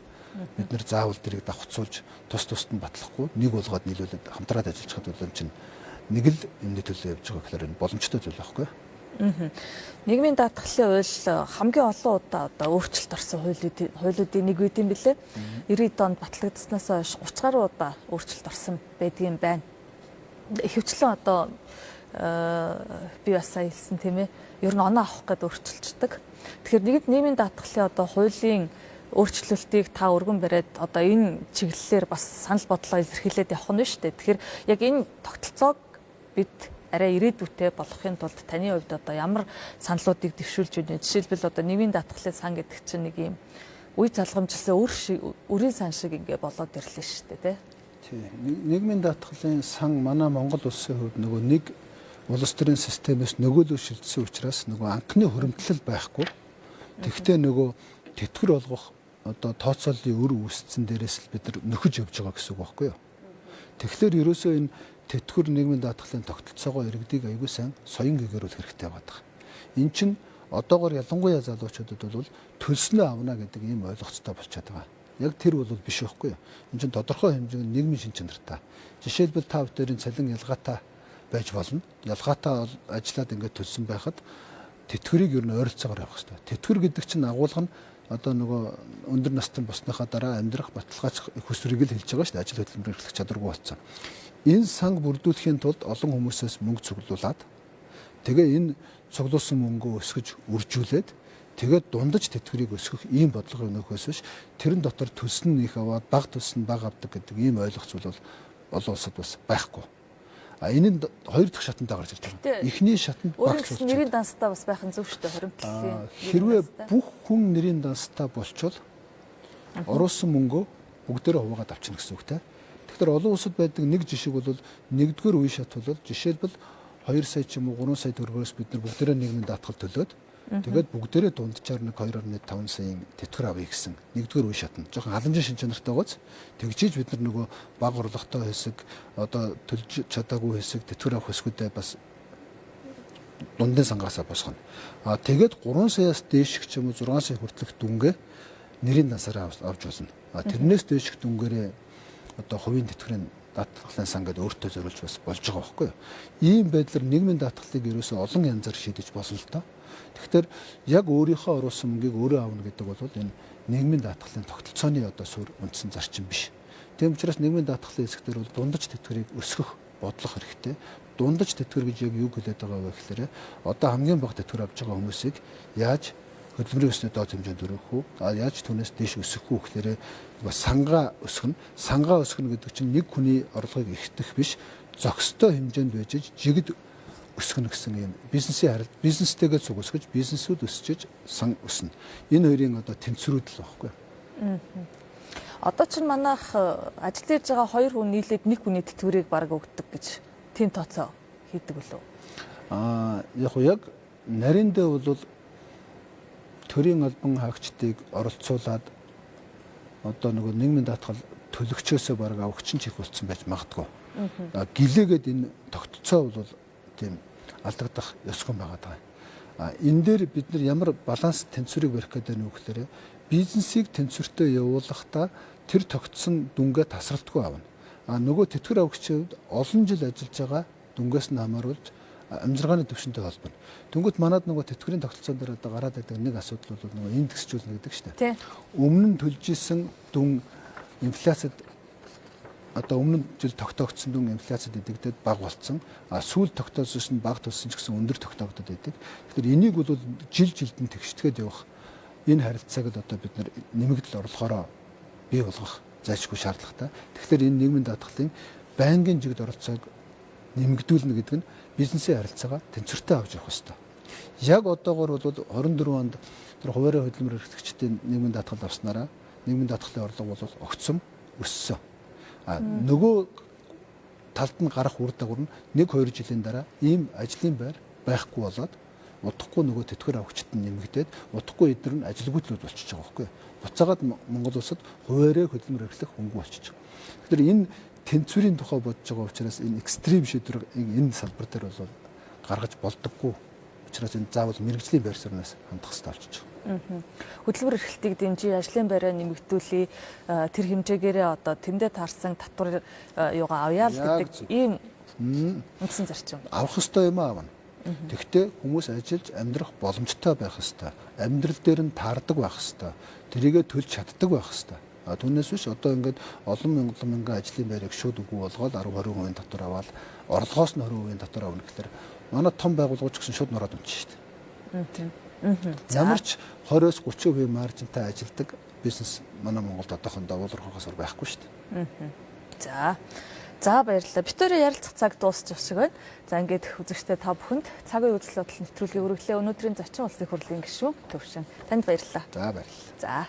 бид нэр заавал дэрийг давхцуулж тусд нь батлахгүй нэг болгоод нийлүүлээд хамтраад ажиллаж хад бол чинь нэг л юмны төлөө явж байгаа гэхээр энэ боломжтой зүйл байхгүй. Нийгмийн даатгалын хууль хамгийн олон удаа одоо өөрчлөлт орсон хуулиудын нэг үед юм билээ. 90-ад онд батлагдсанаас хойш 30 гаруй удаа өөрчлөлт орсон байдгийн байна. Ихэвчлэн одоо би бас сая хэлсэн тийм ээ. Ер нь оноо авах гээд өөрчилждэг. Тэгэхээр нэгд нийгмийн даатгалын одоо хуулийн өөрчлөлтийг та өргөн бариад одоо энэ чиглэлээр бас санал бодлоо илэрхийлээд явах нь шүү дээ. Тэгэхээр яг энэ тогтолцоог бид арай ирээдүйтэй болгохын тулд таны хувьд одоо ямар саналуудыг дэвшүүлж байна? Жишээлбэл одоо нийгмийн даатгалын сан гэдэг чинь нэг юм үе залгамжлсан үрийн сан шиг ингээ болоод ирлээ шүү дээ, тий. Нийгмийн даатгалын сан манай Монгол улсын хувьд нөгөө нэг улс төрийн системээс нөгөөлөв шилжсэн учраас нөгөө анхны хуримтлал байхгүй. Тэгвэл нөгөө тэтгэр болгох одоо тооцооллын өр үүсцэн дээрээс л бид нар нөхөж явж байгаа гэсэн үг байхгүй юу? Тэгэхээр ерөөсөө энэ тэтгэр нийгмийн даатгалын тогтолцоогоо иргэдийг аягүй сайн соён гээгэрүүл хэрэгтэй байгаа. Эн чинь одоогоор ялангуяа залуучуудад бол төлснөө авна гэдэг ийм ойлголцтой болчиход байгаа. Яг тэр бол биш байхгүй юу? Эн чинь тодорхой хэмжээний нийгмийн шин чанартай. Жишээлбэл та бүдэрийн цалин ялгаатай байж болно. Ялгаатай ажиллаад ингээд төлсөн байхад тэтгэрийг ер нь ойролцоогоор авах хэрэгтэй. Тэтгэр гэдэг чинь агуулга нь одоо нөгөө өндөр настай босныхаа дараа амьдрах баталгаач хүсвэрийг л хэлж байгаа шүү дээ. Ажил хөдөлмөр эрхлэх чадваргүй болсон. Энэ санг бүрдүүлэхийн тулд олон хүмүүсээс мөнгө цуглуулад тэгээ энэ цуглуулсан мөнгөө өсгөж үржүүлээд тэгээд дундаж тэтгэврийг өсгөх ийм бодлого өнөөхөөс биш тэрэн дотор төлсөн их аваад баг төлсөн баг авдаг гэдэг ийм ойлголц бол олон улсад бас байхгүй. Энэ нь хоёр дахь шатанд гарч ирж байгаа. Эхний шатанд багц нэрийн данстай бас байх нь зөв шүү дээ хоримтлалын. Хэрвээ бүх хүн нэрийн данстай болчвол оруулсан мөнгөө бүгдээрээ хуваагаад авчна гэсэн үгтэй. Тэгэхээр олон улсад байдаг нэг жишг бол нэгдүгээр үе шат бол жишээлбэл 2 сая ч юм уу 3 сая төгрөгөөс бид нар бүгдээрээ нийгмийн даатгал төлөөд тэгээд бүгдээрээ дунджаар нэг 2.5 саяын тэтгэр авъя гэсэн нэгдүгээр үе шатнд жоохон халамжийн шин чанартай гоц тэгжиж бид нар нөгөө баг орлоготой хэсэг одоо төлж чадаагүй хэсэг тэтгэр авах хэсгүүдээ бас дундын сангаасаа босгоно. Тэгээд 3 саяас дээш ч юм уу 6 сая хүртэлх дүнгээ нэрийн дансаараа авч болно. Тэрнээс дээш дүнгээрээ одоо хувийн тэтгэрийн даатгалын сан гэдэг өөртөө зориулж бас болж байгаа байхгүй юу. Ийм байдлаар нийгмийн даатгалыг ерөөсөө олон янзаар шийдэж болно л доо. Тэгэхээр яг өөрийнхөө оруулсан мөнгийг өөрөө авна гэдэг бол энэ нийгмийн даатгалын тогтолцооны одоо суурь үндсэн зарчим биш. Тийм учраас нийгмийн даатгалын хэсгээр бол дундаж тэтгэврийг өсгөх бодлого хэрэгтэй. Дундаж тэтгэвэр гэж яг юу хэлээд байгаа вэ гэхээр одоо хамгийн бага тэтгэвэр авч байгаа хүмүүсийг яаж хөдөлмөрийн өснөд доод хэмжээнд өргөх үү? Яаж түүнээс дээш өсгөх үү гэхээр бас сангаа өсгөн. Сангаа өсгөн гэдэг чинь нэг хүний орлогыг ихтэх биш, зохистой хэмжээнд байж жигд өсгөнө гэсэн юм. Бизнестэйгээ цуг өсгөж, бизнесүүд өсчиж сан өснө. Энэ хоёрын одоо тэнцвэрүүд л байхгүй. Одоо чинь манайх ажил хийж байгаа хоёр хүн нийлээд нэг хүний тэтгэврийг бараг өгдөг гэж тийм тооцоо хийдэг болов. Яг нарийн дээр бол төрийн албан хаагчдыг оролцуулаад одоо нөгөө нийгмийн даатгал төлөгчөөсөө бараг авахчин ч их болцсон байж магадгүй. Гэлээгээд энэ тогтцоо бол тийм алдагдах ёсгон байгаа даа. Энэ дээр бид нар ямар баланс тэнцвэрийг барих гэдэг нь вэ гэхээр бизнесийг тэнцвэртэй явуулахдаа тэр тогтсон дүнгээ тасралтгүй авна. Нөгөө тэтгэр авагчид олон жил ажиллаж байгаа дүнгээс нь хамааруулж амжиргааны төвшөнтэй холбоно. Тэнгүүт манад нөгөө тэтгэврийн тогтолцоон дээр одоо гараад байдаг нэг асуудал бол нөгөө индексжүүлнэ гэдэг шүү дээ. Өмнө нь төлж исэн дүн инфляцид одоо өмнө жил тогтоогдсон дүн инфляцид эдэгдээд бага болцсон. Сүүл тогтоосон нь бага төлсөн ч гэсэн өндөр тогтоогдод байдаг. Тэгэхээр энийг бол жил жилд нь тэгштгэхэд явах энэ харилцааг одоо бид нар нэмэгдэл орлохороо бий болгох зайлшгүй шаардлагатай. Тэгэхээр энэ нийгмийн даатгалын байнгын жигд оролцоог нэмэгдүүлнэ гэдэг нь бизнесийн харилцаагаа тэнцвэртэй авч явах хэрэгтэй. Яг одоогоор бол 24 онд тэр хуваарийн хөдөлмөр эрхлэгчдийн нийгмийн даатгал авснараа нийгмийн даатгалын орлого бол огцом өссөн. Нөгөө талд нь гарах үр дагавар нь 1-2 жилийн дараа ийм ажлын байр байхгүй болоод удахгүй нөгөө тэтгэр авагчид нь нэмэгдээд удахгүй эдгээр нь ажилгүйдлүүд болчихж байгаа байхгүй. Буцаагаад Монгол улсад хуваарийн хөдөлмөр эрхлэх хөнгө болчихж байгаа. Тэгэхээр энэ тэнцвэрийн тухай бодож байгаа учраас энэ экстрим шийдвэр энэ салбар дээр бол гаргаж болдоггүй. Учраас энэ заавал мэрэгжлийн байр сууриас хандах хэрэгтэй болчихж байгаа. Хөдөлмөр эрхлэлтийг дэмжиж, ажлын байраа нэмэгдүүлээ, тэр хэмжээгээрээ одоо тэндээ таарсан татвар юугаа авъя л гэдэг ийм үндсэн зарчим. Авах ёстой юм аавна. Тэгвэл хүмүүс ажиллаж амьдрах боломжтой байх ёстой. Амьдрал дээр нь таардаг байх ёстой. Тэрийгэ төлж чаддаг байх ёстой. Түүнээс биш одоо ингээд олон мянган ажлын байрыг шууд үгүй болгоод 10-20% татвар аваад орлогоос нь 20% татвар авна гэхээр манай том байгууллагууд ч гэсэн шууд нороод унчих шүү дээ. Ямар ч 20-оос 30% маржинтай ажилладаг бизнес манай Монголд одоохондоо уулуурхахаас байхгүй шүү дээ. За баярлалаа. Бид хоёрын ярилцах цаг дуусч байна. За ингээд үзэгчтэй та бүхэнд цагийн үзэл бодол нэвтрүүлгийг өргөлөө. Өнөөдрийн зочин улсын хурлын гишүүн Төвшин танд баярлалаа. За баярлалаа. За